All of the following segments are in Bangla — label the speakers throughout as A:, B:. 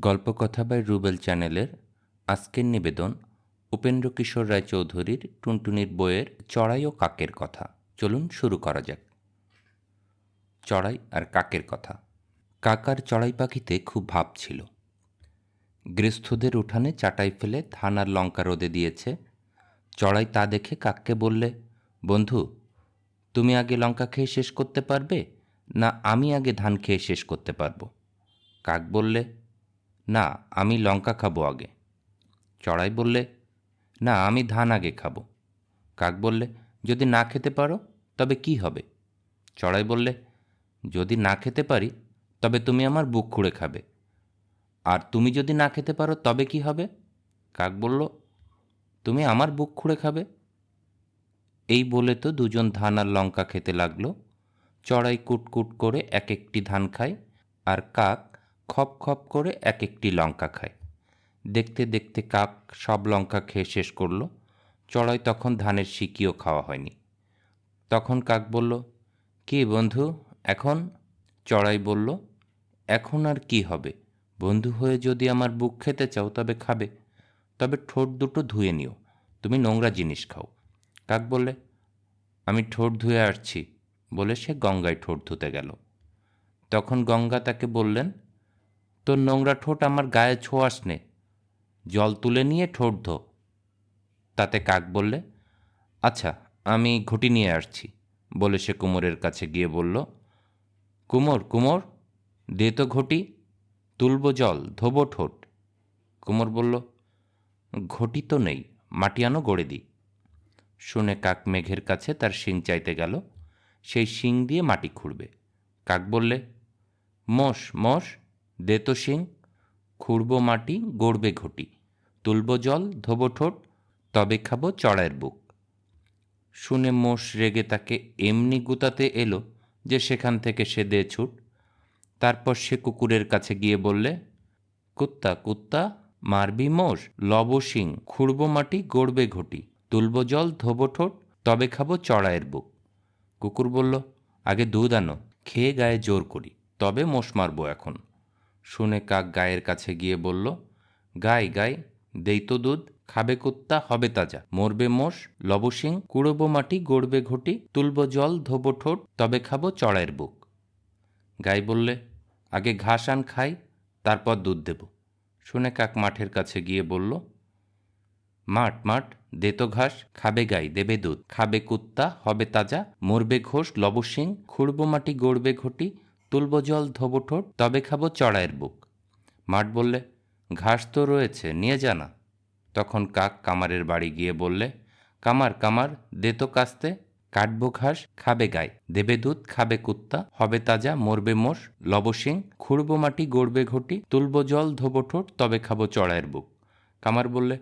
A: গল্পকথা বাই রুবেল চ্যানেলের আজকের নিবেদন উপেন্দ্রকিশোর রায়চৌধুরীর টুনটুনির বইয়ের চড়াই ও কাকের কথা। চলুন শুরু করা যাক। চড়াই আর কাকের কথা। কাক আর চড়াই পাখিতে খুব ভাব ছিল। গৃহস্থদের উঠানে চাটাই ফেলে ধান আর লঙ্কা রোদে দিয়েছে। চড়াই তা দেখে কাককে বললে, বন্ধু, তুমি আগে লঙ্কা খেয়ে শেষ করতে পারবে, না আমি আগে ধান খেয়ে শেষ করতে পারবো? কাক বললে, না, আমি লঙ্কা খাবো আগে। চড়াই বললে, না, আমি ধান আগে খাবো। কাক বললে, যদি না খেতে পারো তবে কি হবে? চড়াই বললে, যদি না খেতে পারি তবে তুমি আমার বুক খুঁড়ে খাবে। আর তুমি যদি না খেতে পারো তবে কি হবে? কাক বলল, তুমি আমার বুক খুঁড়ে খাবে। এই বলে তো দুজন ধান আর লঙ্কা খেতে লাগলো। চড়াই কুটকুট করে এক একটি ধান খায়, আর কাক খপ খপ করে এক একটি লঙ্কা খায়। দেখতে দেখতে কাক সব লঙ্কা খেয়ে শেষ করলো। চড়াই তখন ধানের শিকিও খাওয়া হয়নি। তখন কাক বলল, কি বন্ধু এখন? চড়াই বলল, এখন আর কি হবে? বন্ধু হয়ে যদি আমার বুক খেতে চাও তবে খাবে, তবে ঠোঁট দুটো ধুয়ে নিও, তুমি নোংরা জিনিস খাও। কাক বললে, আমি ঠোঁট ধুয়ে আসছি, বলে সে গঙ্গায় ঠোঁট ধুতে গেল। তখন গঙ্গা তাকে বললেন, তোর নোংরা ঠোঁট আমার গায়ে ছোঁয়াস নে, জল তুলে নিয়ে ঠোঁট ধো। তাতে কাক বললে, আচ্ছা, আমি ঘটি নিয়ে আসছি, বলে সে কুমোরের কাছে গিয়ে বলল, কুমোর কুমোর, দে তো ঘটি, তুলব জল, ধোবো ঠোঁট। কুমোর বলল, ঘটি তো নেই, মাটি আনো গড়ে দিই। শুনে কাক মেঘের কাছে তার শিং চাইতে গেল, সেই শিং দিয়ে মাটি খুঁড়বে। কাক বললে, মোষ মোষ, দে তো শিং, খুঁড়ব মাটি, গড়বে ঘটি, তুলব জল, ধোবো ঠোঁট, তবে খাবো চড়াইয়ের বুক। শুনে মোষ রেগে তাকে এমনি গুতাতে এলো যে সেখান থেকে সে দে ছুট। তারপর সে কুকুরের কাছে গিয়ে বললে, কুত্তা কুত্তা, মারবি মোষ, লব শিং, খুঁড়ব মাটি, গড়বে ঘটি, তুলব জল, ধোবো ঠোঁট, তবে খাবো চড়াইয়ের বুক। কুকুর বলল, আগে দুধ আনো, খেয়ে গায়ে জোর করি, তবে মোষ মারব এখন। শুনে কাক গায়ের কাছে গিয়ে বলল, গাই গাই, দেই তো দুধ, খাবে কুত্তা, হবে তাজা, মরবে মোষ, লব শিং, কুড়ব মাটি, গড়বে ঘটি, তুলব জল, ধোবো ঠোঁট, তবে খাবো চড়াইয়ের বুক। গাই বললে, আগে ঘাস আন খাই, তারপর দুধ দেব। শুনে কাক মাঠের কাছে গিয়ে বলল, মাঠ মাঠ, দে তো ঘাস, খাবে গাই, দেবে দুধ, খাবে কুত্তা, হবে তাজা, মরবে ঘোষ, লব শিং, খুঁড়ব মাটি, গড়বে ঘটি, তুলব জল, ধোবো ঠোঁট, তবে খাবো চড়াইয়ের বুক। মাঠ বললে, ঘাস তো রয়েছে, নিয়ে জানা। তখন কাক কামারের বাড়ি গিয়ে বললে, কামার কামার, দে তো কাস্তে, কাটবো ঘাস, খাবে গাই, দেবে দুধ, খাবে কুত্তা, হবে তাজা, মরবে মোষ, লব শিং, খুঁড়ব মাটি, গড়বে ঘটি, তুলব জল, ধোবো ঠোঁট, তবে খাবো চড়াইয়ের বুক। কামার বললে,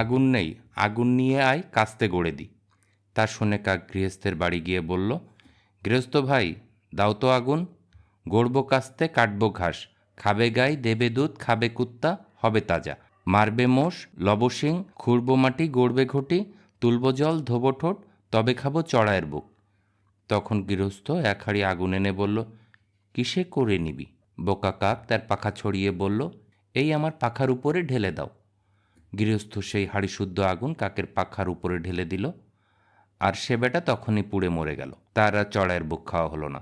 A: আগুন নেই, আগুন নিয়ে আয়, কাস্তে গড়ে দি। তা শুনে কাক গৃহস্থের বাড়ি গিয়ে বলল, গৃহস্থ ভাই, দাও তো আগুন, গড়ব কাস্তে, কাটবো ঘাস, খাবে গাই, দেবে দুধ, খাবে কুত্তা, হবে তাজা, মারবে মোষ, লব শিং, খুঁড়ব মাটি, গড়বে ঘটি, তুলব জল, ধোবো ঠোঁট, তবে খাবো চড়াইয়ের বুক। তখন গৃহস্থ এক হাঁড়ি আগুন এনে বলল, কিসে করে নিবি? বোকা কাক তার পাখা ছড়িয়ে বলল, এই আমার পাখার উপরে ঢেলে দাও। গৃহস্থ সেই হাঁড়ি শুদ্ধ আগুন কাকের পাখার উপরে ঢেলে দিল, আর সে বেটা তখনই পুড়ে মরে গেল। তার আর চড়াইয়ের বুক খাওয়া হলো না।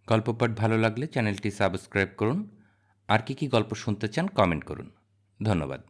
A: গল্পপাঠ ভালো লাগলে চ্যানেলটি সাবস্ক্রাইব করুন। আর কি কি গল্প শুনতে চান কমেন্ট করুন। ধন্যবাদ।